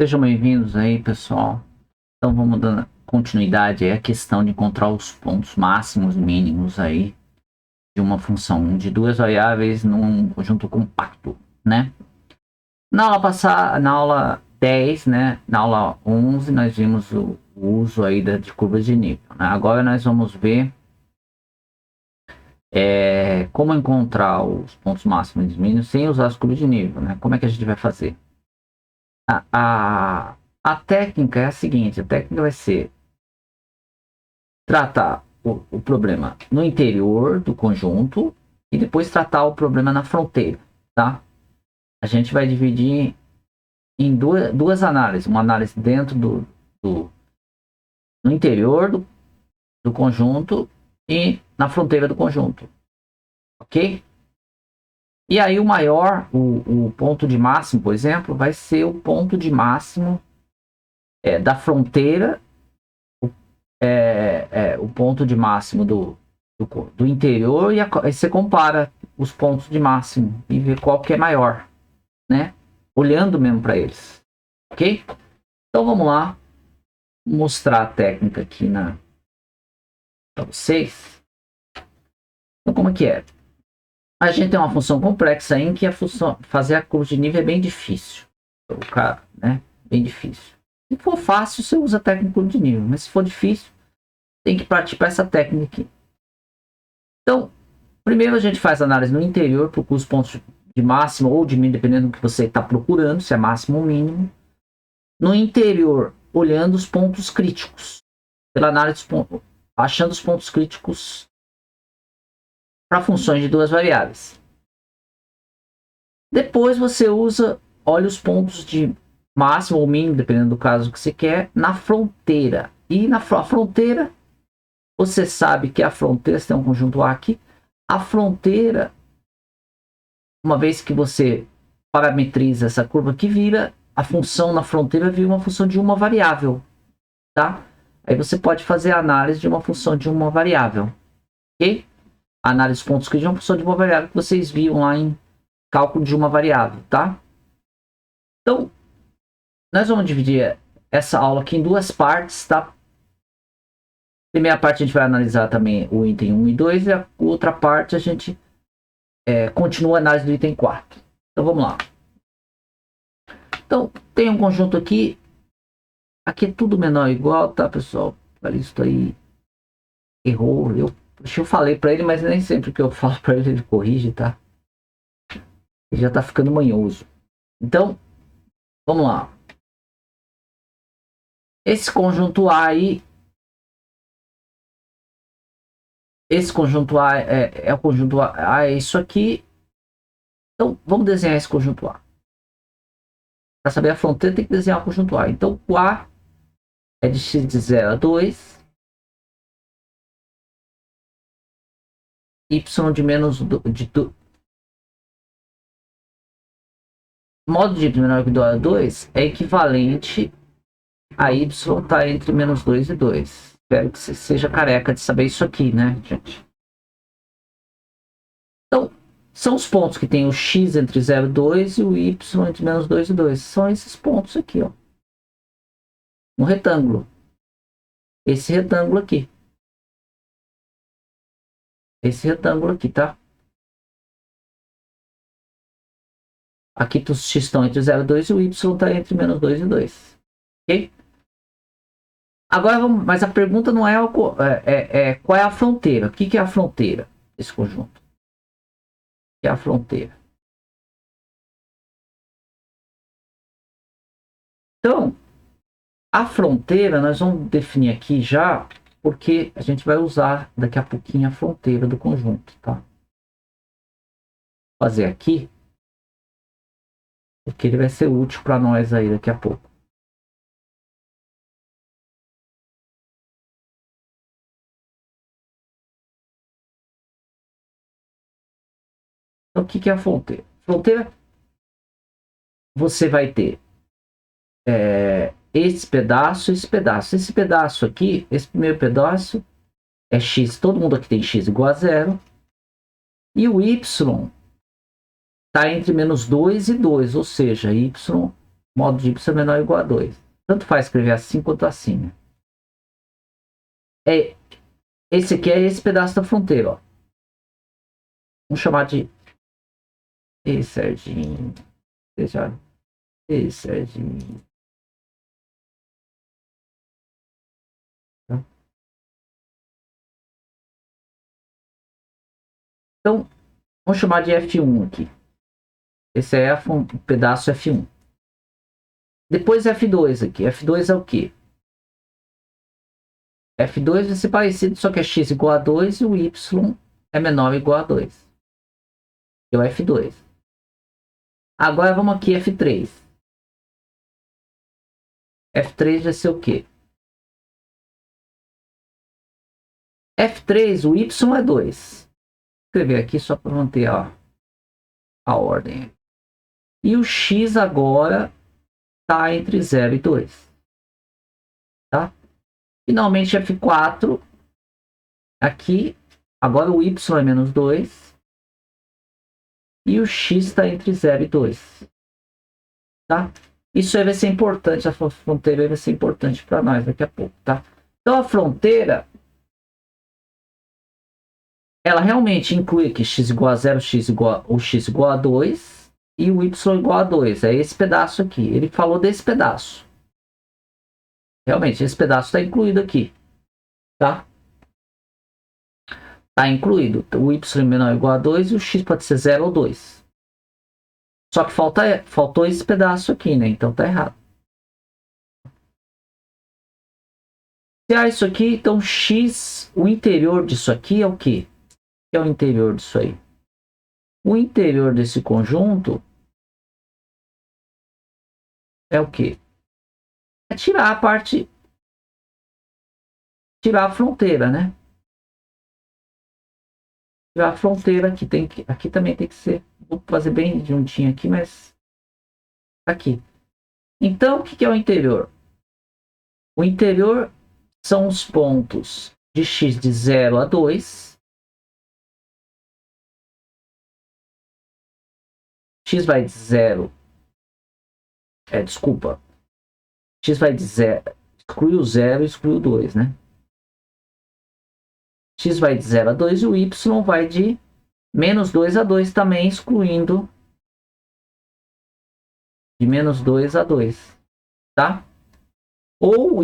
Sejam bem-vindos aí, pessoal. Então vamos dando continuidade aí à questão de encontrar os pontos máximos e mínimos aí de uma função de duas variáveis num conjunto compacto, né? Na aula passada, na aula 10, né? Na aula 11, nós vimos o uso aí de curvas de nível, né? Agora nós vamos ver como encontrar os pontos máximos e mínimos sem usar as curvas de nível, né? Como é que a gente vai fazer? A técnica é a seguinte, a técnica vai ser tratar o problema no interior do conjunto e depois tratar o problema na fronteira, tá? A gente vai dividir em duas análises, uma análise dentro no interior do conjunto e na fronteira do conjunto, ok? E aí o ponto de máximo, por exemplo, vai ser o ponto de máximo da fronteira, o ponto de máximo do interior, e aí você compara os pontos de máximo e vê qual que é maior, né? Olhando mesmo para eles, ok? Então vamos lá mostrar a técnica aqui para vocês. Então como é que é? A gente tem uma função complexa em que a função fazer a curva de nível é bem difícil, né? Bem difícil. Se for fácil, você usa a técnica de nível, mas se for difícil, tem que partir para essa técnica aqui. Então, primeiro a gente faz a análise no interior, procura os pontos de máximo ou de mínimo, dependendo do que você está procurando, se é máximo ou mínimo. No interior, olhando os pontos críticos, pela análise achando os pontos críticos para funções de duas variáveis. Depois você olha os pontos de máximo ou mínimo, dependendo do caso que você quer, na fronteira. E na fronteira, você sabe que a fronteira, se tem um conjunto A aqui, a fronteira, uma vez que você parametriza essa curva que vira, a função na fronteira vira uma função de uma variável, tá? Aí você pode fazer a análise de uma função de uma variável, ok? A análise dos pontos críticos é uma função de uma variável que vocês viram lá em cálculo de uma variável, tá? Então, nós vamos dividir essa aula aqui em duas partes, tá? Primeira parte a gente vai analisar também o item 1 e 2, e a outra parte a gente continua a análise do item 4. Então vamos lá. Então, tem um conjunto aqui. Aqui é tudo menor ou igual, tá, pessoal? Olha isso aí. Errou. Eu falei para ele, mas nem sempre que eu falo para ele, ele corrige, tá? Ele já tá ficando manhoso. Então, vamos lá. Esse conjunto A aí. Esse conjunto A é o conjunto A, é isso aqui. Então, vamos desenhar esse conjunto A. Para saber a fronteira, tem que desenhar o conjunto A. Então, o A é de x de 0 a 2. Y de menos modo de y menor que 2 a 2 é equivalente a y está entre menos 2 e 2. Espero que você seja careca de saber isso aqui, né, gente? Então, são os pontos que tem o x entre 0 e 2 e o y entre menos 2 e 2. São esses pontos aqui, ó. No retângulo. Esse retângulo aqui. Esse retângulo aqui, tá? Aqui os x estão entre 0 e 2 e o y está entre menos 2 e 2. Ok? Agora vamos, mas a pergunta não é qual é a fronteira. O que é a fronteira desse conjunto? O que é a fronteira? Então, a fronteira nós vamos definir aqui já, porque a gente vai usar daqui a pouquinho a fronteira do conjunto, tá? Vou fazer aqui, porque ele vai ser útil para nós aí daqui a pouco. Então, o que é a fronteira? Fronteira, você vai ter esse pedaço, esse pedaço. Esse pedaço aqui, esse primeiro pedaço é x, todo mundo aqui tem x igual a 0. E o y está entre menos 2 e 2, ou seja, y Modo de y é menor ou igual a 2. Tanto faz escrever assim quanto assim. Né? Esse aqui é esse pedaço da fronteira. Ó. Vamos chamar de... Ei, Serginho. Deixa... Ei, Serginho. Então, vamos chamar de F1 aqui. Esse é o pedaço F1. Depois F2 aqui. F2 é o quê? F2 vai ser parecido, só que é x igual a 2 e o y é menor ou igual a 2. É o F2. Agora vamos aqui F3. F3 vai ser o quê? F3, o y é 2. Vou escrever aqui só para manter a ordem. E o x agora está entre 0 e 2. Tá? Finalmente F4. Aqui, agora o y é menos 2. E o x está entre 0 e 2. Tá? Isso aí vai ser importante, a fronteira vai ser importante para nós daqui a pouco, tá? Então a fronteira, ela realmente inclui aqui x igual a 0, x igual a 2 e o y igual a 2. É esse pedaço aqui. Ele falou desse pedaço. Realmente, esse pedaço está incluído aqui, tá? Está incluído. O y menor ou igual a 2 e o x pode ser 0 ou 2. Só que faltou esse pedaço aqui, né? Então tá errado. Se há isso aqui, então x, o interior disso aqui é o quê? Que é o interior disso aí? O interior desse conjunto é o quê? É tirar a parte, tirar a fronteira, né? Tirar a fronteira aqui, aqui também tem que ser, vou fazer bem juntinho aqui, mas aqui. Então, o que é o interior? O interior são os pontos de x de 0 a 2. X vai de 0. Desculpa. X vai de 0. Exclui o 0 e exclui o 2, né? X vai de 0 a 2 e o y vai de menos 2 a 2 também, excluindo de menos 2 a 2. Tá? Ou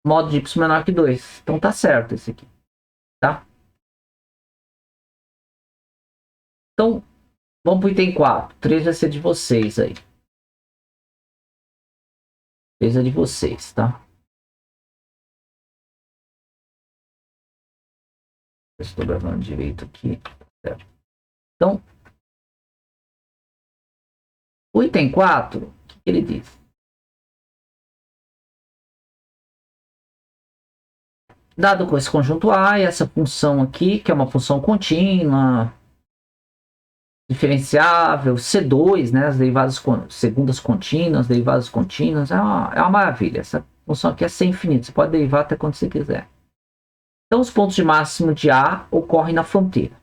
modo de y menor que 2. Então tá certo esse aqui. Tá? Então, vamos para o item 4. 3 vai ser de vocês aí. 3 é de vocês, tá? Estou gravando direito aqui. Certo. Então, o item 4, o que ele diz? Dado com esse conjunto A e essa função aqui, que é uma função contínua, diferenciável, C2, né, as derivadas segundas contínuas, derivadas contínuas, é uma maravilha. Essa função aqui é sem infinito, você pode derivar até quando você quiser. Então, os pontos de máximo de A ocorrem na fronteira.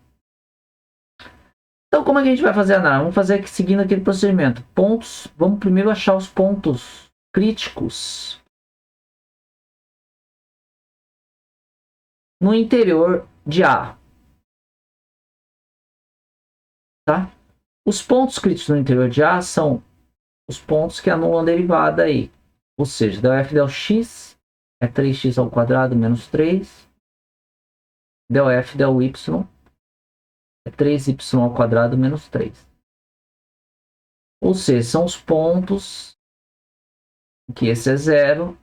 Então, como é que a gente vai fazer a análise? Vamos fazer aqui seguindo aquele procedimento. Pontos, vamos primeiro achar os pontos críticos no interior de A. Tá? Os pontos críticos no interior de A são os pontos que anulam a derivada aí. Ou seja, del f del x é 3x ao quadrado menos 3. Del f del y é 3y ao quadrado menos 3. Ou seja, são os pontos que esse é 0.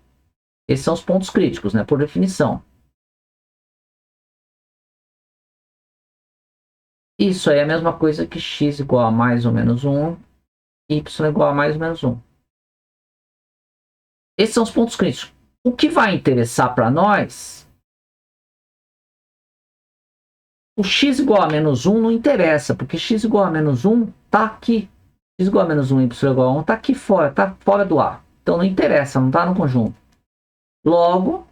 Esses são os pontos críticos, né, por definição. Isso aí é a mesma coisa que x igual a mais ou menos 1, y igual a mais ou menos 1. Esses são os pontos críticos. O que vai interessar para nós, o x igual a menos 1 não interessa, porque x igual a menos 1 está aqui. X igual a menos 1 e y igual a 1 está aqui fora, está fora do A. Então não interessa, não está no conjunto. Logo,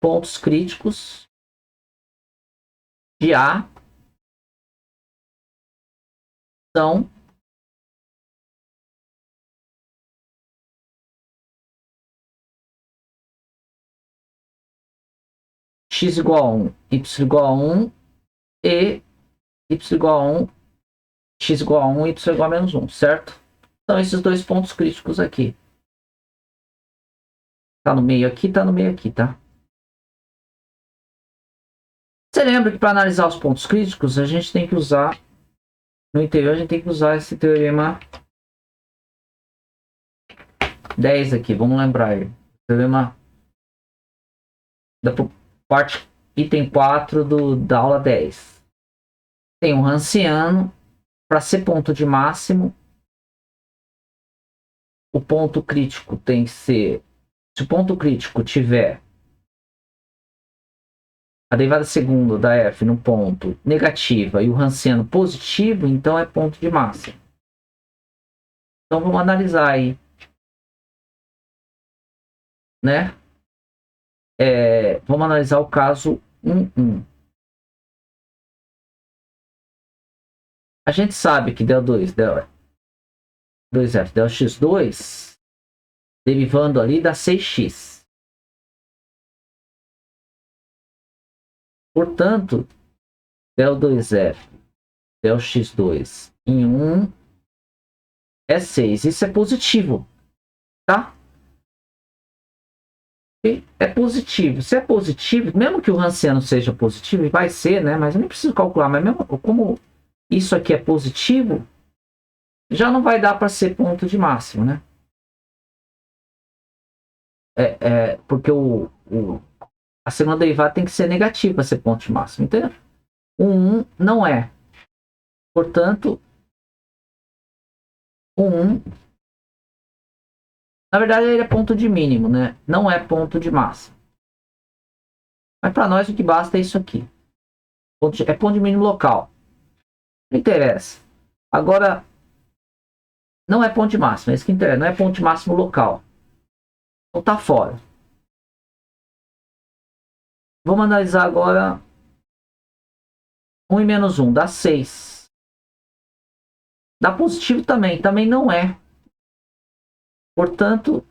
pontos críticos de A são x igual a 1, y igual a 1 e y igual a 1, x igual a 1 e y igual a menos 1, certo? São esses dois pontos críticos aqui. Tá no meio aqui, tá no meio aqui, tá? Você lembra que para analisar os pontos críticos, a gente tem que usar, no interior, a gente tem que usar esse teorema 10 aqui, vamos lembrar ele. Teorema da parte item 4 da aula 10. Tem um Ranciano, para ser ponto de máximo, o ponto crítico tem que ser, se o ponto crítico tiver a derivada segunda da f no ponto negativa e o Ranciano positivo, então é ponto de máximo. Então vamos analisar aí, né? Vamos analisar o caso 1.1. A gente sabe que del2, del2f, del x2, derivando ali dá 6x. Portanto, del2f, del x2 em 1 é 6. Isso é positivo, tá? É positivo. Se é positivo, mesmo que o Ranciano seja positivo, e vai ser, né? Mas eu nem preciso calcular, mas mesmo como isso aqui é positivo, já não vai dar para ser ponto de máximo, né? Porque a segunda derivada tem que ser negativa para ser ponto de máximo, entendeu? O 1 não é. Portanto, o 1, na verdade, ele é ponto de mínimo, né? Não é ponto de máximo. Mas para nós o que basta é isso aqui. É ponto de mínimo local. Não interessa. Agora, não é ponto de máximo, é isso que interessa. Não é ponto de máximo local. Então tá fora. Vamos analisar agora 1 e menos 1, dá 6. Dá positivo também, também não é. Portanto,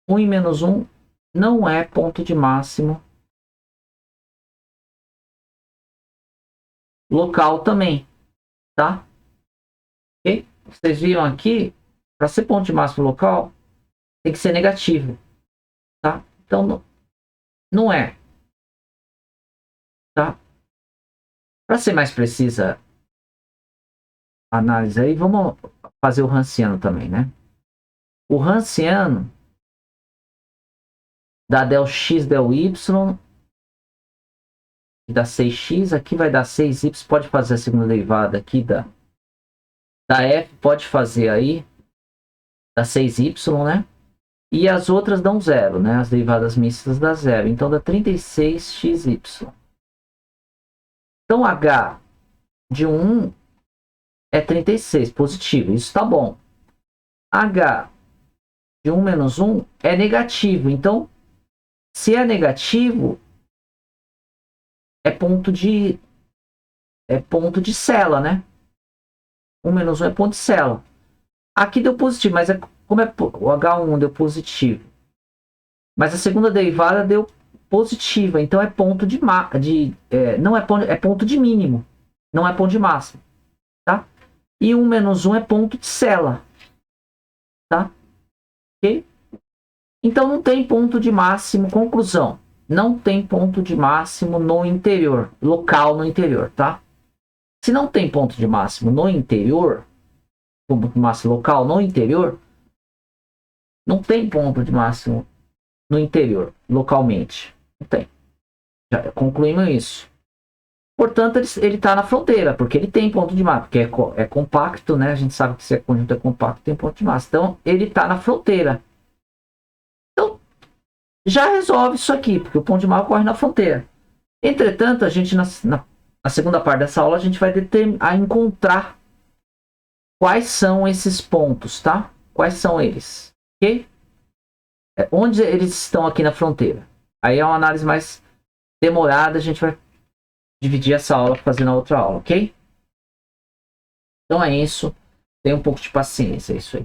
1 e menos 1 não é ponto de máximo local também, tá? Ok? Vocês viram aqui, para ser ponto de máximo local, tem que ser negativo, tá? Então, não é, tá? Para ser mais precisa a análise aí, vamos fazer o Ranciano também, né? O Ranciano dá del x, del y, e dá 6x, aqui vai dar 6y, pode fazer a segunda derivada aqui da f, pode fazer aí, dá 6y, né? E as outras dão 0, né? As derivadas mistas dá 0, então dá 36xy. Então h de 1 é 36, positivo, isso tá bom. H de 1 menos 1 é negativo, então se é negativo, é ponto de cela, né? 1 menos 1 é ponto de cela. Aqui deu positivo, mas como o H1 deu positivo, mas a segunda derivada deu positiva, então é ponto não é ponto, é ponto de mínimo, não é ponto de máximo, tá? E 1 menos 1 é ponto de cela, tá? Ok? Então não tem ponto de máximo, conclusão, não tem ponto de máximo no interior, local no interior, tá? Se não tem ponto de máximo no interior, ponto de máximo local no interior, não tem ponto de máximo no interior, localmente. Não tem. Já concluímos isso. Portanto, ele está na fronteira, porque ele tem ponto de máximo, porque é compacto, né? A gente sabe que se é conjunto é compacto, tem ponto de máximo. Então, ele está na fronteira. Então, já resolve isso aqui, porque o ponto de máximo corre na fronteira. Entretanto, a gente, na segunda parte dessa aula, a gente vai encontrar quais são esses pontos, tá? Quais são eles, ok? Onde eles estão aqui na fronteira. Aí é uma análise mais demorada, a gente vai dividir essa aula fazendo a outra aula, ok? Então é isso. Tenha um pouco de paciência, é isso aí.